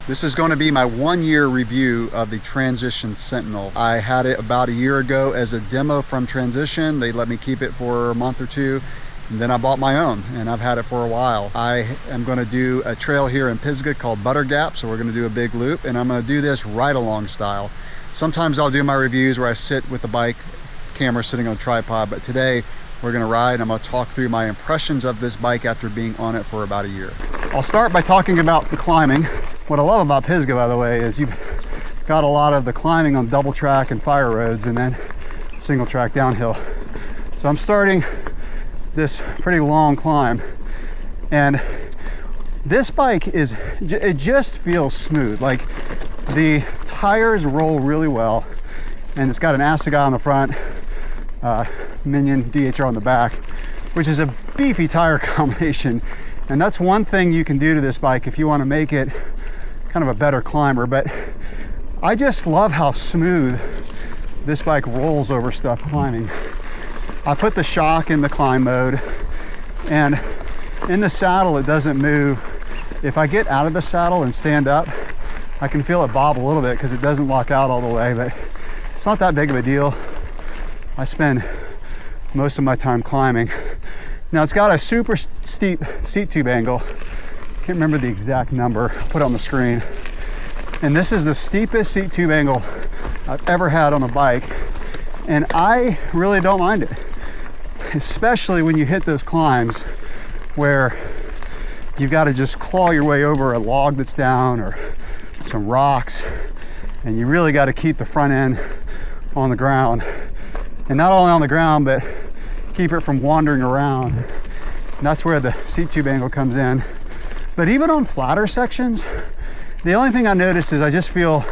This is going to be my 1-year review of the Transition Sentinel. I had it about a year ago as a demo from Transition. They let me keep it for a month or two, and then I bought my own, and I've had it for a while. I am going to do a trail here in Pisgah called Butter Gap, so we're going to do a big loop, and I'm going to do this ride-along style. Sometimes I'll do my reviews where I sit with the bike camera sitting on a tripod, but today we're going to ride. I'm going to talk through my impressions of this bike after being on it for about a year. I'll start by talking about the climbing. What I love about Pisgah, by the way, is you've got a lot of the climbing on double track and fire roads and then single track downhill. So I'm starting this pretty long climb, and this bike it just feels smooth. Like the tires roll really well, and it's got an Assegai on the front, Minion DHR on the back, which is a beefy tire combination. And that's one thing you can do to this bike if you want to make it kind of a better climber. But I just love how smooth this bike rolls over stuff climbing. I put the shock in the climb mode, and in the saddle it doesn't move. If I get out of the saddle and stand up, I can feel it bob a little bit because it doesn't lock out all the way, but it's not that big of a deal. I spend most of my time climbing. Now it's got a super steep seat tube angle. Can't remember the exact number. I'll put it on the screen. And this is the steepest seat tube angle I've ever had on a bike. And I really don't mind it, especially when you hit those climbs where you've got to just claw your way over a log that's down or some rocks, and you really got to keep the front end on the ground. And not only on the ground, but keep it from wandering around. And that's where the seat tube angle comes in. But even on flatter sections, the only thing I notice is I just feel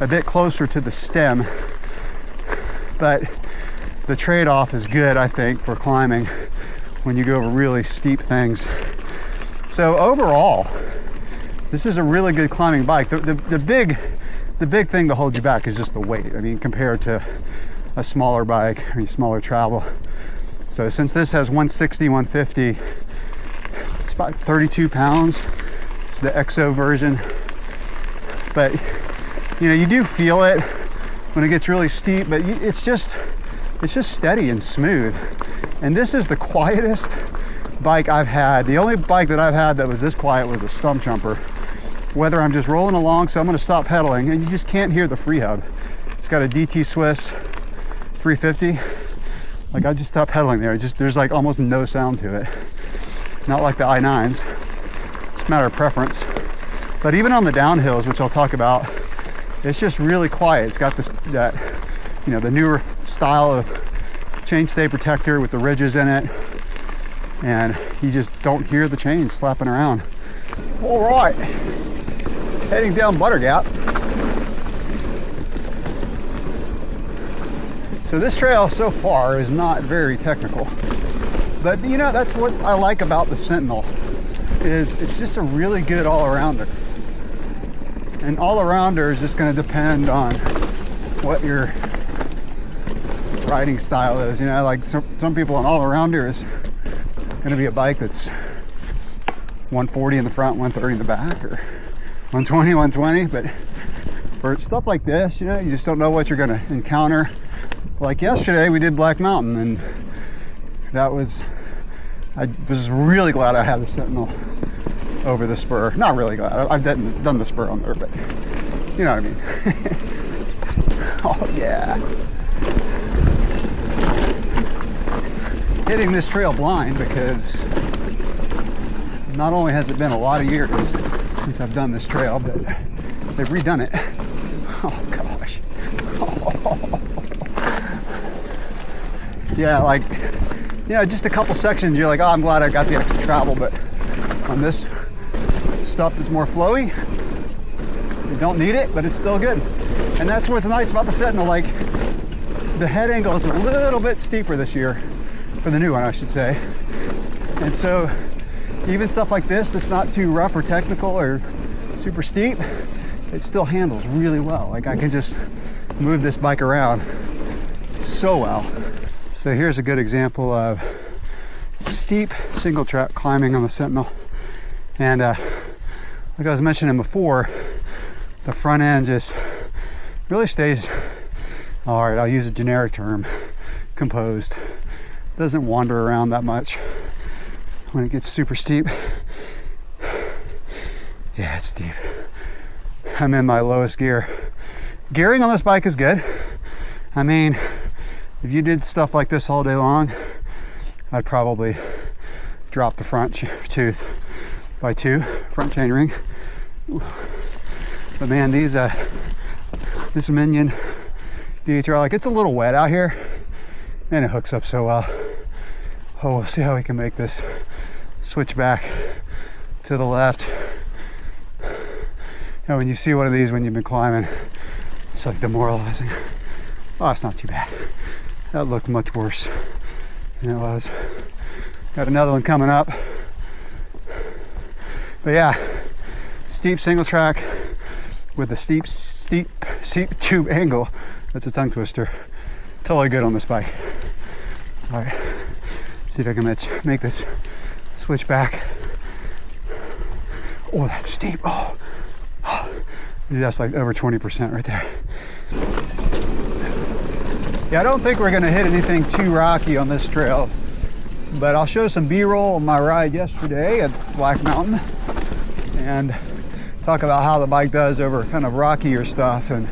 a bit closer to the stem. But the trade-off is good, I think, for climbing when you go over really steep things. So overall, this is a really good climbing bike. The big thing to hold you back is just the weight. I mean, compared to a smaller bike or smaller travel. So since this has 160, 150, it's about 32 pounds. It's the XO version. But you know, you do feel it when it gets really steep, but it's just steady and smooth. And this is the quietest bike I've had. The only bike that I've had that was this quiet was a stump jumper. Whether I'm just rolling along, so I'm gonna stop pedaling, and you just can't hear the free hub. It's got a DT Swiss 350. Like, I just stopped pedaling there. There's like almost no sound to it. Not like the i9s. It's a matter of preference. But even on the downhills, which I'll talk about, it's just really quiet. It's got that, you know, the newer style of chainstay protector with the ridges in it, and you just don't hear the chains slapping around. All right, heading down Butter Gap. So this trail so far is not very technical, but you know, that's what I like about the Sentinel, is it's just a really good all-arounder. And all-arounder is just going to depend on what your riding style is. You know, like some people, an all-arounder is going to be a bike that's 140 in the front, 130 in the back, or 120, 120. But for stuff like this, you know, you just don't know what you're going to encounter. Like yesterday, we did Black Mountain, and I was really glad I had the Sentinel over the spur. Not really glad. I've done the spur on there, but you know what I mean. Oh yeah. Hitting this trail blind because not only has it been a lot of years since I've done this trail, but they've redone it. Oh gosh. Yeah, like, you know, just a couple sections you're like, oh, I'm glad I got the extra travel, but on this stuff that's more flowy, you don't need it, but it's still good. And that's what's nice about the Sentinel. Like, the head angle is a little bit steeper this year, for the new one, I should say. And so even stuff like this that's not too rough or technical or super steep, it still handles really well. Like, I can just move this bike around so well. So here's a good example of steep single track climbing on the Sentinel. And like I was mentioning before, the front end just really stays, all right, I'll use a generic term, composed. Doesn't wander around that much when it gets super steep. Yeah, it's steep. I'm in my lowest gear. Gearing on this bike is good. I mean, if you did stuff like this all day long, I'd probably drop the front tooth by 2, front chainring. But man, this Minion DHR, like, it's a little wet out here and it hooks up so well. Oh, we'll see how we can make this switch back to the left. You know, when you see one of these when you've been climbing, it's like demoralizing. Oh, it's not too bad. That looked much worse than it was. Got another one coming up. But yeah, steep single track with the steep tube angle. That's a tongue twister. Totally good on this bike. All right, see if I can make this switch back. Oh, that's steep. Oh, dude, that's like over 20% right there. Yeah, I don't think we're gonna hit anything too rocky on this trail, but I'll show some B-roll on my ride yesterday at Black Mountain and talk about how the bike does over kind of rockier stuff. And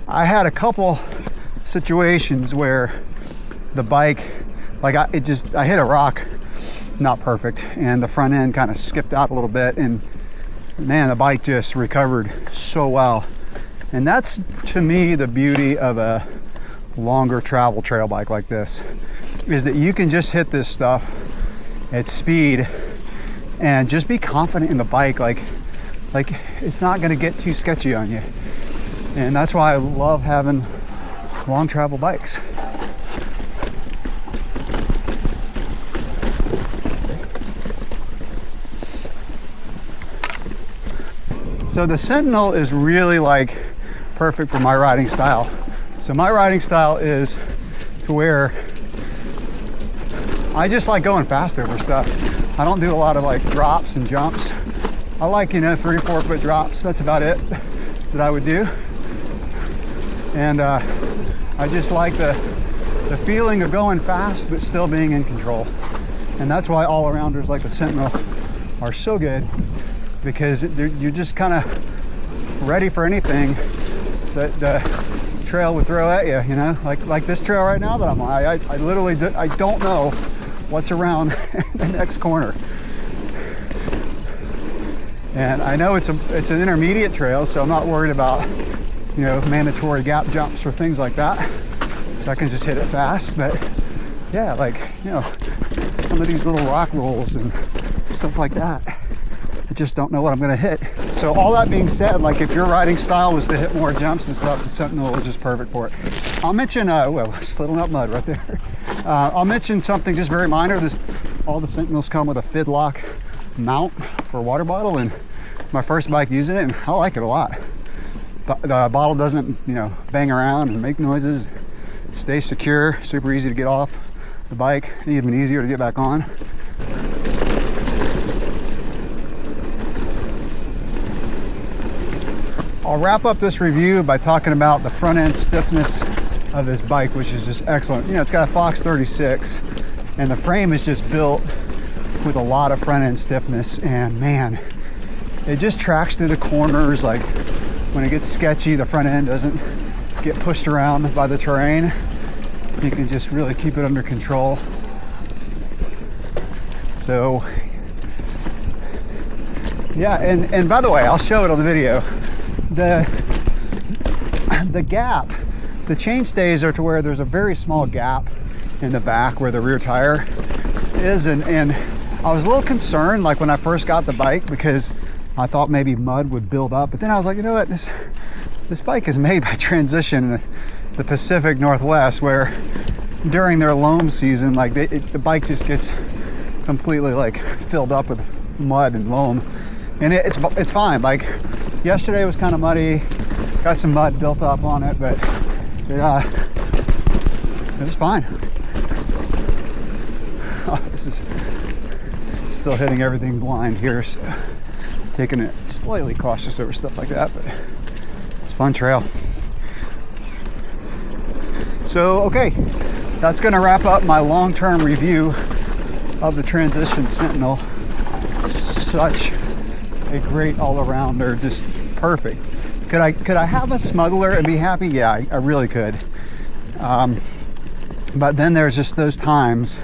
I had a couple situations where the bike, like I hit a rock, not perfect, and the front end kind of skipped out a little bit, and man, the bike just recovered so well. And that's, to me, the beauty of a longer travel trail bike like this, is that you can just hit this stuff at speed and just be confident in the bike, like it's not going to get too sketchy on you. And that's why I love having long travel bikes. So the Sentinel is really like perfect for my riding style. So my riding style is to where I just like going fast over stuff. I don't do a lot of like drops and jumps. I like, 3-4 foot drops. That's about it that I would do. And I just like the feeling of going fast but still being in control. And that's why all-arounders like the Sentinel are so good, because you're just kind of ready for anything that the trail would throw at you, like this trail right now that I'm on. I literally I don't know what's around the next corner. And I know it's an intermediate trail, so I'm not worried about, mandatory gap jumps or things like that. So I can just hit it fast. But yeah, some of these little rock rolls and stuff like that, I just don't know what I'm gonna hit. So all that being said, like if your riding style was to hit more jumps and stuff, the Sentinel is just perfect for it. I'll mention, slidding up mud right there. I'll mention something just very minor. All the Sentinels come with a Fidlock mount for a water bottle, and my first bike using it, and I like it a lot. But the bottle doesn't, bang around and make noises. Stays secure, super easy to get off the bike, even easier to get back on. I'll wrap up this review by talking about the front end stiffness of this bike, which is just excellent. It's got a Fox 36, and the frame is just built with a lot of front end stiffness, and man, it just tracks through the corners. Like when it gets sketchy, the front end doesn't get pushed around by the terrain. You can just really keep it under control. So yeah, and by the way, I'll show it on the video. The gap, the chain stays are to where there's a very small gap in the back where the rear tire is, and I was a little concerned like when I first got the bike, because I thought maybe mud would build up, but then I was like, you know what, this bike is made by Transition in the Pacific Northwest, where during their loam season, like the bike just gets completely like filled up with mud and loam, and it's fine. Like yesterday was kind of muddy, got some mud built up on it, but it's fine. Oh, this is still hitting everything blind here, so taking it slightly cautious over stuff like that, but It's a fun trail. So, okay, that's gonna wrap up my long-term review of the Transition Sentinel. Such a great all-arounder, just perfect. Could I have a smuggler and be happy? Yeah, I really could. But then there's just those times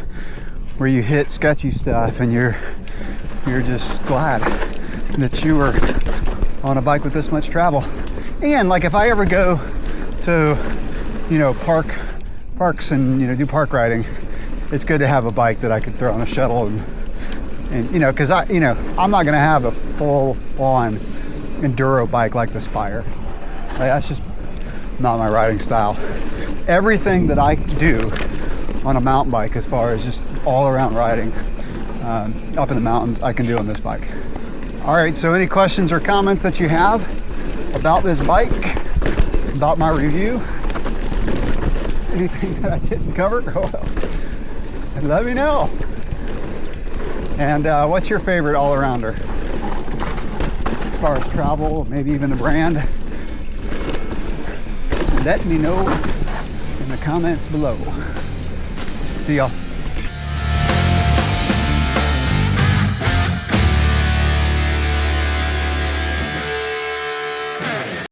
where you hit sketchy stuff and you're just glad that you were on a bike with this much travel. And like if I ever go to, you know, parks and, you know, do park riding, it's good to have a bike that I could throw on a shuttle and you know, because I'm not gonna have a full-on enduro bike like the Spire. Like, that's just not my riding style. Everything that I do on a mountain bike, as far as just all-around riding up in the mountains, I can do on this bike. All right, so any questions or comments that you have about this bike, about my review, anything that I didn't cover, let me know. And what's your favorite all-arounder? As far as travel, maybe even the brand, let me know in the comments below. See y'all.